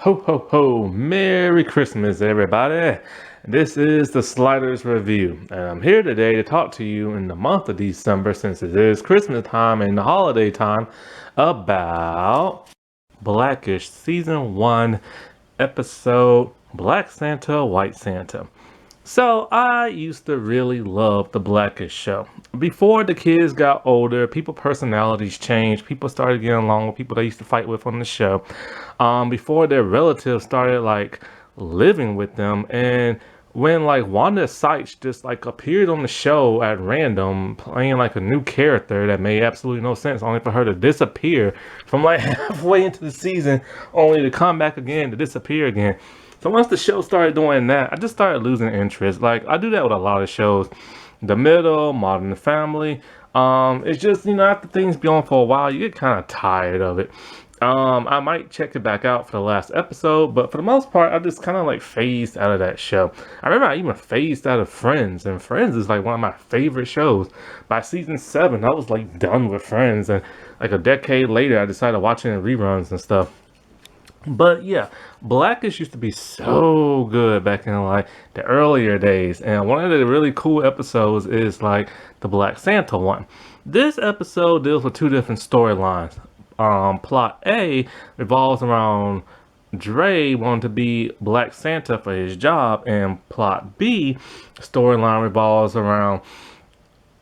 Ho ho ho! Merry Christmas, everybody! This is the Sliders Review, and I'm here today to talk to you in the month of December, since it is Christmas time and the holiday time, about Blackish Season 1, Episode Black Santa, White Santa. So I used to really love the Blackish show. Before the kids got older, people personalities changed. People started getting along with people they used to fight with on the show. Before their relatives started like living with them, and when like Wanda Sykes just like appeared on the show at random, playing like a new character that made absolutely no sense, only for her to disappear from like halfway into the season, only to come back again to disappear again. So once the show started doing that, I just started losing interest. Like I do that with a lot of shows. The Middle, Modern Family. It's just, after things be on for a while, you get kind of tired of it. I might check it back out for the last episode, but for the most part, I just kind of like phased out of that show. I remember I even phased out of Friends, and Friends is like one of my favorite shows. By season 7, I was like done with Friends, and like a decade later, I decided watching reruns and stuff. But yeah, Blackish used to be so good back in like the earlier days, and one of the really cool episodes is like the Black Santa one. This episode deals with two different storylines. Plot A revolves around Dre wanting to be Black Santa for his job, and plot B storyline revolves around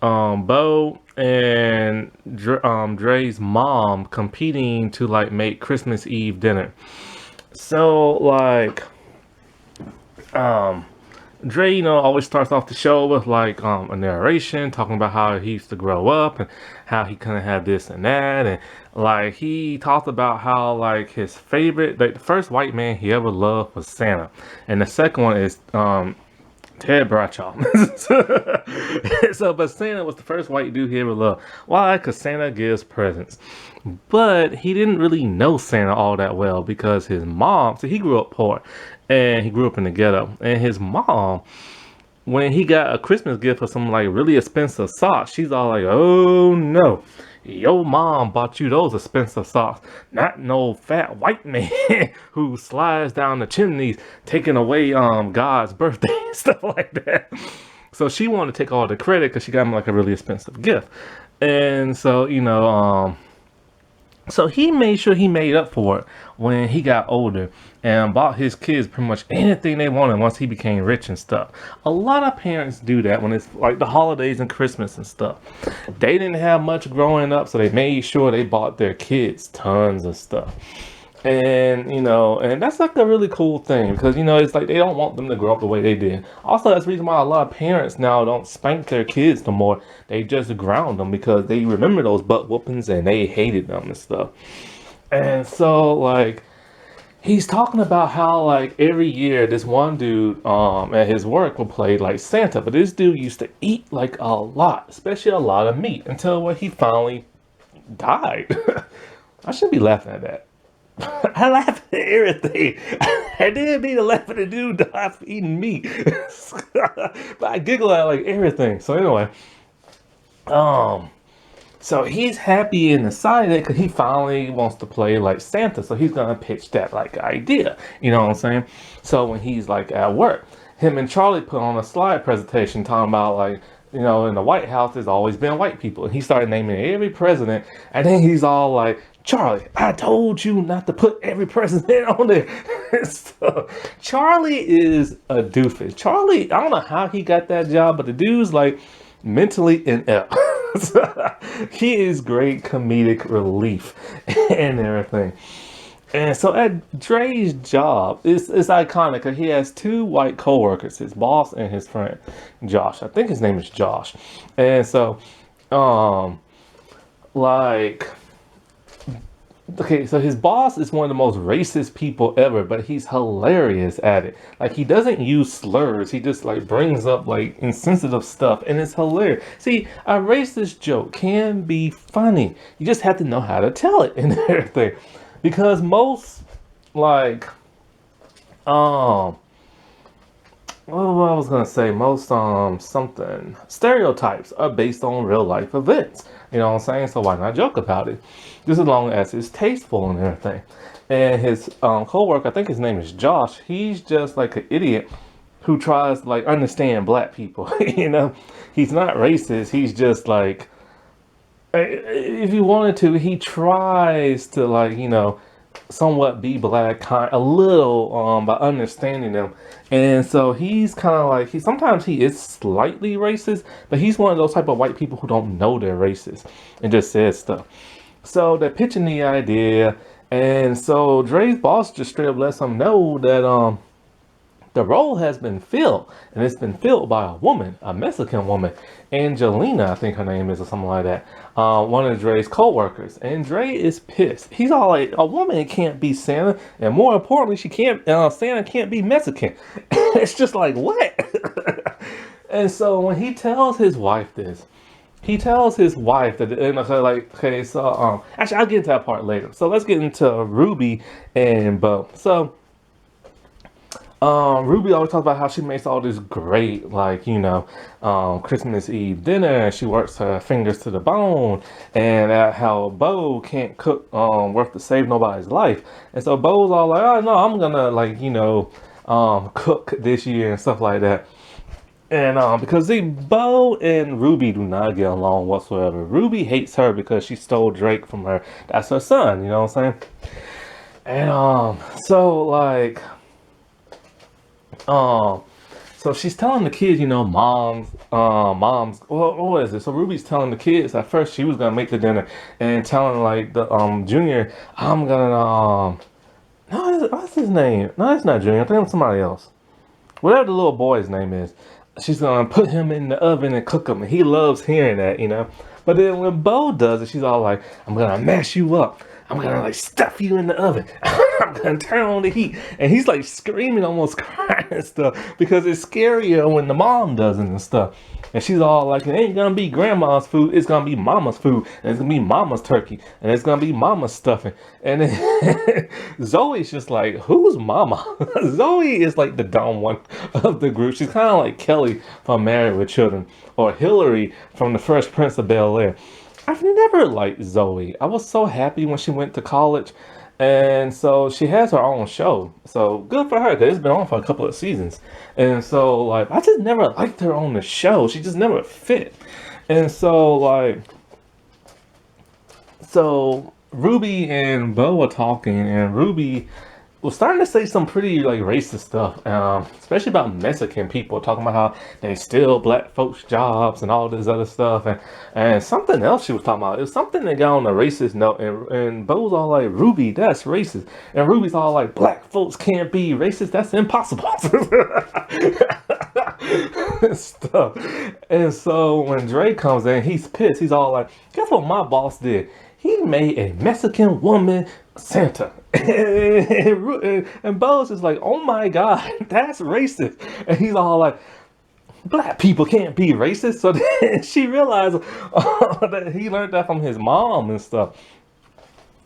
Bo and Dre's mom competing to like make Christmas Eve dinner. So like Dre, always starts off the show with like a narration talking about how he used to grow up and how he couldn't have this and that, and like he talked about how like his favorite, like the first white man he ever loved was Santa, and the second one is Ted Bradshaw. So, but Santa was the first white dude he ever loved. Why? Because Santa gives presents. But he didn't really know Santa all that well because his mom, he grew up poor and he grew up in the ghetto. And his mom, when he got a Christmas gift for some like really expensive socks, she's all like, oh no. Your mom bought you those expensive socks, not no fat white man who slides down the chimneys taking away God's birthday and stuff like that. So she wanted to take all the credit because she got him like a really expensive gift. And so, so he made sure he made up for it when he got older and bought his kids pretty much anything they wanted once he became rich and stuff. A lot of parents do that when it's like the holidays and Christmas and stuff. They didn't have much growing up, so they made sure they bought their kids tons of stuff. And and that's like a really cool thing because it's like they don't want them to grow up the way they did. Also, that's the reason why a lot of parents now don't spank their kids no more. They just ground them because they remember those butt whoopings and they hated them and stuff. And so like he's talking about how like every year this one dude at his work will play like Santa, but this dude used to eat like a lot, especially a lot of meat, until when he finally died. I shouldn't be laughing at that. I laugh at everything. I didn't mean to laugh at the dude die for eating meat. But I giggle at like everything. So anyway, so he's happy and excited because he finally wants to play like Santa. So he's gonna pitch that like idea. You know what I'm saying? So when he's like at work, him and Charlie put on a slide presentation talking about like, in the White House there's always been white people. And he started naming every president, and then he's all like, Charlie, I told you not to put every president on there. So Charlie is a doofus. Charlie, I don't know how he got that job, but the dude's like mentally inept. He is great comedic relief and everything. And so at Dre's job, it's iconic because he has two white coworkers, his boss and his friend Josh. I think his name is Josh. And so, like, okay, so his boss is one of the most racist people ever, but he's hilarious at it. Like, he doesn't use slurs. He just, like, brings up, like, insensitive stuff, and it's hilarious. See, a racist joke can be funny. You just have to know how to tell it and everything. Because most, like, what I was gonna say, most something stereotypes are based on real life events. You know what I'm saying? So why not joke about it? Just as long as it's tasteful and everything. And his co-worker, I think his name is Josh, he's just like an idiot who tries to like understand black people. You know, he's not racist. He's just like, if you wanted to, he tries to like, somewhat be black, kind a little, by understanding them. And so he's kind of like, sometimes he is slightly racist, but he's one of those type of white people who don't know they're racist and just says stuff. So they're pitching the idea, and so Dre's boss just straight up lets him know that the role has been filled, and it's been filled by a woman, a Mexican woman, Angelina, I think her name is, or something like that. One of Dre's co-workers, and Dre is pissed. He's all like, "A woman can't be Santa, and more importantly, she can't. Santa can't be Mexican." It's just like, what? And so when he tells his wife this, he tells his wife that, and so like, okay, so actually, I'll get into that part later. So let's get into Ruby and Bo. So. Ruby always talks about how she makes all this great, like, Christmas Eve dinner. She works her fingers to the bone, and how Bo can't cook worth to save nobody's life. And so Bo's all like, "Oh no, I'm gonna like, cook this year," and stuff like that. And because see, Bo and Ruby do not get along whatsoever. Ruby hates her because she stole Drake from her. That's her son, you know what I'm saying? And so like. So she's telling the kids, mom's, well, what is it? So Ruby's telling the kids at first she was gonna make the dinner and telling like the Junior, I'm gonna no, what's his name? No, it's not Junior. I think it's somebody else. Whatever the little boy's name is, she's gonna put him in the oven and cook him, and he loves hearing that. But then when Bo does it, she's all like, I'm gonna mash you up. I'm gonna like stuff you in the oven. I'm gonna turn on the heat. And he's like screaming, almost crying and stuff, because it's scarier when the mom does it and stuff. And she's all like, it ain't gonna be grandma's food, it's gonna be mama's food, and it's gonna be mama's turkey, and it's gonna be mama's stuffing. And then Zoe's just like, who's mama? Zoe is like the dumb one of the group. She's kind of like Kelly from Married with Children, or Hillary from The Fresh Prince of Bel-Air. I've never liked Zoe. I was so happy when she went to college. And so she has her own show. So good for her, because it's been on for a couple of seasons. And so, like, I just never liked her on the show. She just never fit. And so, like, so Ruby and Bo were talking, and Ruby was starting to say some pretty like racist stuff, especially about Mexican people, talking about how they steal black folks' jobs and all this other stuff, and something else she was talking about. It was something that got on a racist note, and Bo's all like, Ruby, that's racist, and Ruby's all like, black folks can't be racist, that's impossible. Stuff. And so when Dre comes in, he's pissed. He's all like, guess what my boss did? He made a Mexican woman Santa. And Bo's is like, oh my God, that's racist. And he's all like, black people can't be racist. So then she realized that he learned that from his mom and stuff.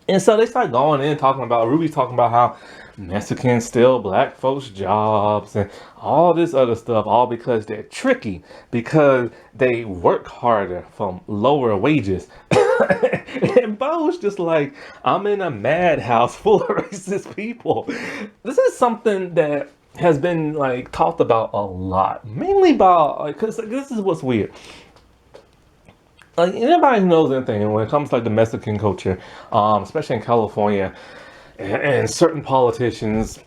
And so they start going in talking about, Ruby's talking about how Mexicans steal black folks' jobs and all this other stuff, all because they're tricky, because they work harder from lower wages. And Bo's just like, I'm in a madhouse full of racist people. This is something that has been like talked about a lot, mainly about, because this is what's weird. Like anybody who knows anything when it comes to like the Mexican culture, especially in California, and certain politicians,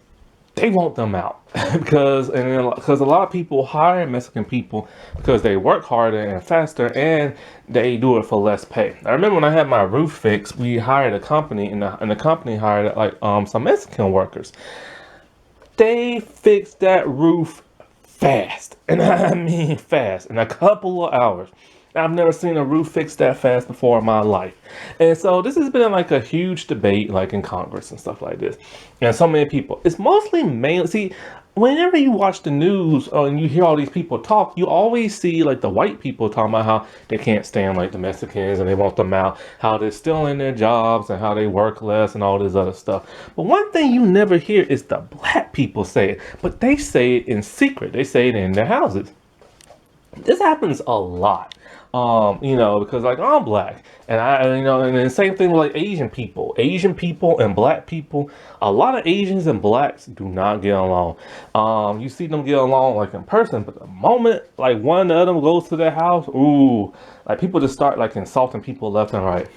they want them out because a lot of people hire Mexican people because they work harder and faster, and they do it for less pay. I remember when I had my roof fixed, we hired a company, and the company hired like some Mexican workers. They fixed that roof fast, and I mean fast, in a couple of hours. I've never seen a roof fixed that fast before in my life. And so this has been like a huge debate like in Congress and stuff like this. And so many people, it's mostly mainly, see, whenever you watch the news and you hear all these people talk, you always see like the white people talking about how they can't stand like the Mexicans and they want them out, how they're still in their jobs and how they work less and all this other stuff. But one thing you never hear is the black people say it, but they say it in secret. They say it in their houses. This happens a lot. Because like I'm black, and the same thing with like Asian people and black people. A lot of Asians and blacks do not get along. You see them get along like in person, but the moment like one of them goes to their house, ooh, like people just start like insulting people left and right.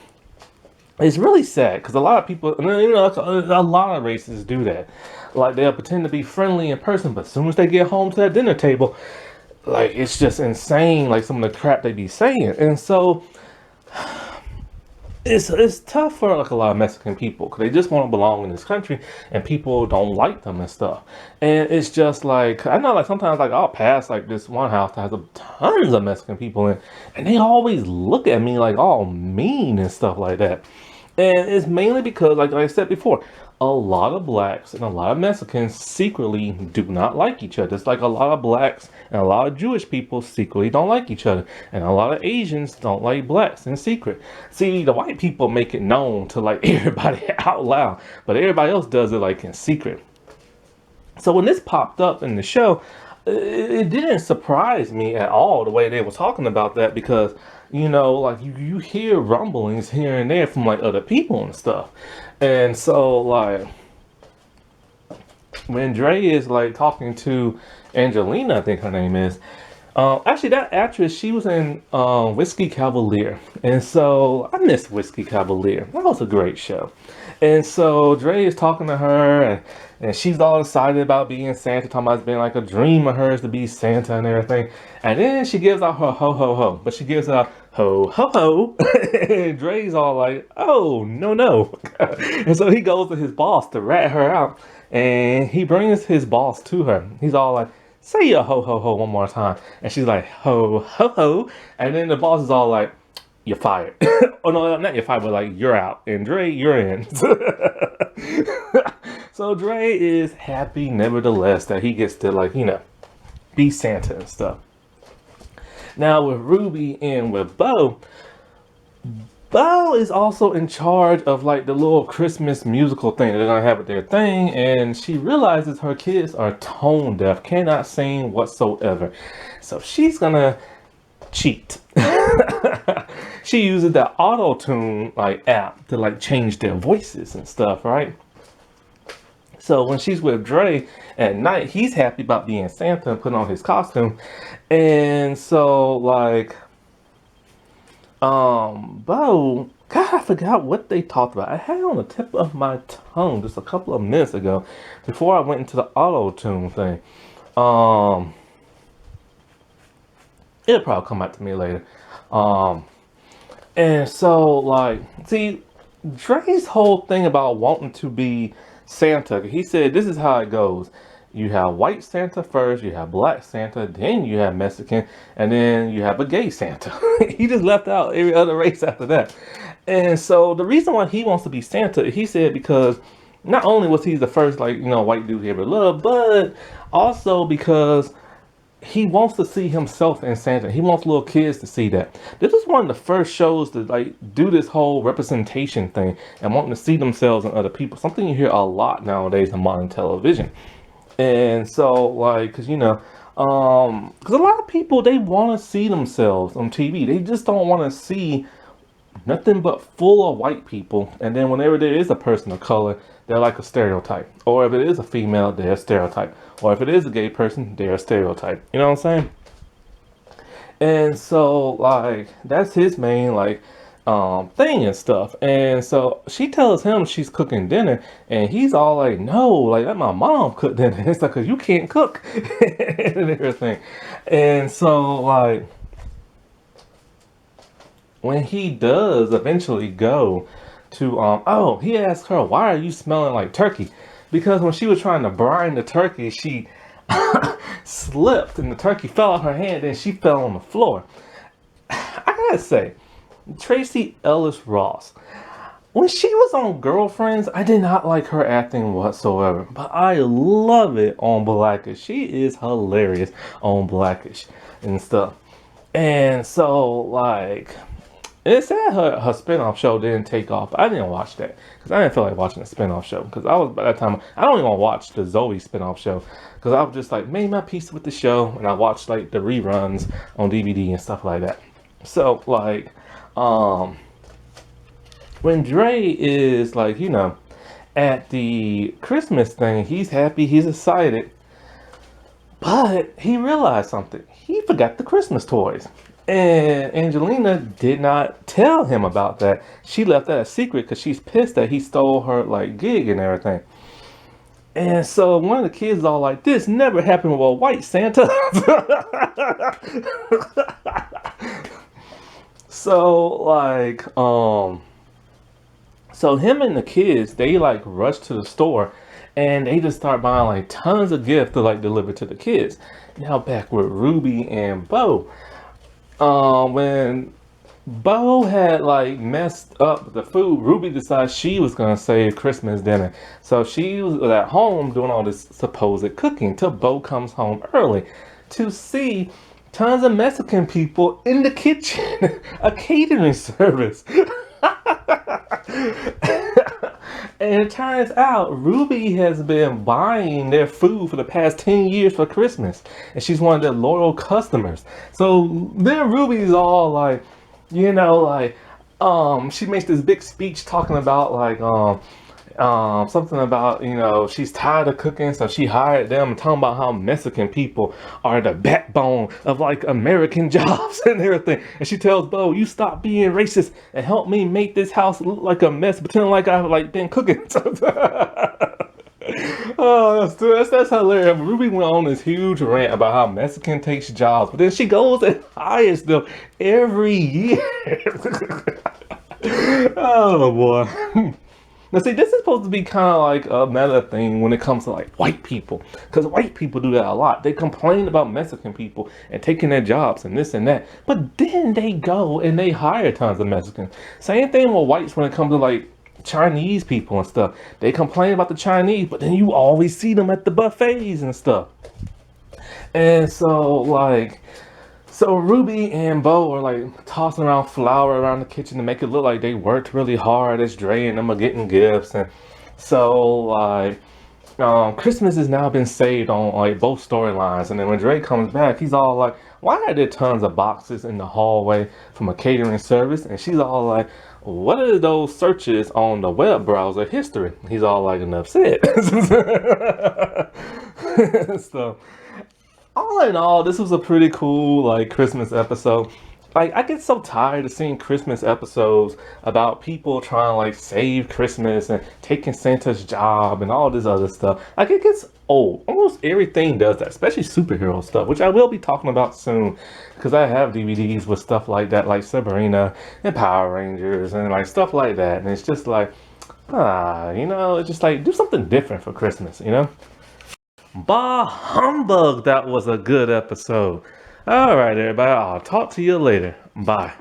It's really sad because a lot of people, a lot of races do that. Like they'll pretend to be friendly in person, but as soon as they get home to that dinner table, like it's just insane, like some of the crap they be saying. And so it's tough for like a lot of Mexican people because they just want to belong in this country, and people don't like them and stuff. And it's just like I know, like sometimes like I'll pass like this one house that has tons of Mexican people in, and they always look at me like all mean and stuff like that. And it's mainly because, like I said before, a lot of blacks and a lot of Mexicans secretly do not like each other. It's like a lot of blacks and a lot of Jewish people secretly don't like each other. And a lot of Asians don't like blacks in secret. See, the white people make it known to like everybody out loud, but everybody else does it like in secret. So when this popped up in the show, it didn't surprise me at all the way they were talking about that because like you hear rumblings here and there from like other people and stuff. And so like when Dre is like talking to Angelina, I think her name is. Actually, that actress, she was in Whiskey Cavalier. And so I miss Whiskey Cavalier. That was a great show. And so Dre is talking to her, and she's all excited about being Santa, talking about it's been like a dream of hers to be Santa and everything. And then she gives out her ho ho ho, but she gives out ho ho ho. And Dre's all like, oh, no, no. And so he goes to his boss to rat her out, and he brings his boss to her. He's all like, say a ho ho ho one more time. And she's like, ho ho ho. And then the boss is all like, you're fired. Oh no, not you're fired, but like you're out. And Dre, you're in. So Dre is happy nevertheless that he gets to like, be Santa and stuff. Now with Ruby and with Bo is also in charge of like the little Christmas musical thing that they're gonna have with their thing, and she realizes her kids are tone deaf, cannot sing whatsoever. So she's gonna cheat. She uses the auto tune like app to like change their voices and stuff, right? So when she's with Dre at night, he's happy about being Santa and putting on his costume. And so like Bo, God, I forgot what they talked about. I had it on the tip of my tongue just a couple of minutes ago before I went into the auto tune thing. It'll probably come back to me later. And so like, see, Dre's whole thing about wanting to be Santa, he said this is how it goes. You have white Santa first, you have black Santa, then you have Mexican, and then you have a gay Santa. He just left out every other race after that. And so the reason why he wants to be Santa, he said because not only was he the first like, white dude he ever loved, but also because he wants to see himself in Santa. He wants little kids to see that. This is one of the first shows to like do this whole representation thing and wanting to see themselves in other people. Something you hear a lot nowadays in modern television. And so like, because a lot of people, they want to see themselves on TV. They just don't want to see nothing but full of white people. And then whenever there is a person of color, they're like a stereotype. Or if it is a female, they're a stereotype. Or if it is a gay person, they're a stereotype. You know what I'm saying? And so like that's his main like thing and stuff. And so she tells him she's cooking dinner, and he's all like, no, like let my mom cook dinner. It's like, cause you can't cook and everything. And so like when he does eventually go to he asked her, why are you smelling like turkey? Because when she was trying to brine the turkey, she slipped and the turkey fell out her hand and she fell on the floor. I gotta say, Tracy Ellis Ross, when she was on Girlfriends, I did not like her acting whatsoever, but I love it on Blackish. She is hilarious on Blackish and stuff. And so like And it said her spinoff show didn't take off. I didn't watch that because I didn't feel like watching a spinoff show because I was by that time I don't even watch the Zoe spinoff show because I was just like made my peace with the show and I watched like the reruns on DVD and stuff like that. So like when Dre is like at the Christmas thing, he's happy, he's excited, but he realized something. He forgot the Christmas toys. And Angelina did not tell him about that. She left that a secret because she's pissed that he stole her like gig and everything. And so one of the kids is all like, "This never happened with a white Santa." So like, so him and the kids, they like rush to the store and they just start buying like tons of gifts to like deliver to the kids. Now back with Ruby and Bo. When Bo had like messed up the food, Ruby decided she was gonna save Christmas dinner. So she was at home doing all this supposed cooking till Bo comes home early to see tons of Mexican people in the kitchen, a catering service. And it turns out Ruby has been buying their food for the past 10 years for Christmas. And she's one of their loyal customers. So then Ruby's all like, she makes this big speech talking about like, something about, she's tired of cooking, so she hired them and talking about how Mexican people are the backbone of like American jobs and everything. And she tells Bo, "You stop being racist and help me make this house look like a mess, pretend like I've like been cooking." Oh, that's hilarious. Ruby went on this huge rant about how Mexican takes jobs, but then she goes and hires them every year. Oh boy. Now, see, this is supposed to be kind of like a meta thing when it comes to like white people, because white people do that a lot. They complain about Mexican people and taking their jobs and this and that, but then they go and they hire tons of Mexicans. Same thing with whites when it comes to like Chinese people and stuff. They complain about the Chinese, but then you always see them at the buffets and stuff. And so Ruby and Bo are like tossing around flour around the kitchen to make it look like they worked really hard as Dre and them are getting gifts. And so like Christmas has now been saved on like both storylines. And then when Dre comes back, he's all like, "Why are there tons of boxes in the hallway from a catering service?" And she's all like, "What are those searches on the web browser history?" He's all like, "Enough said." So all in all, this was a pretty cool like Christmas episode. Like I get so tired of seeing Christmas episodes about people trying to like save Christmas and taking Santa's job and all this other stuff. Like it gets old. Almost everything does that, especially superhero stuff, which I will be talking about soon because I have DVDs with stuff like that, like Sabrina and Power Rangers and like stuff like that. And it's just like, it's just like do something different for Christmas. Bah humbug, that was a good episode. All right, everybody, I'll talk to you later. Bye.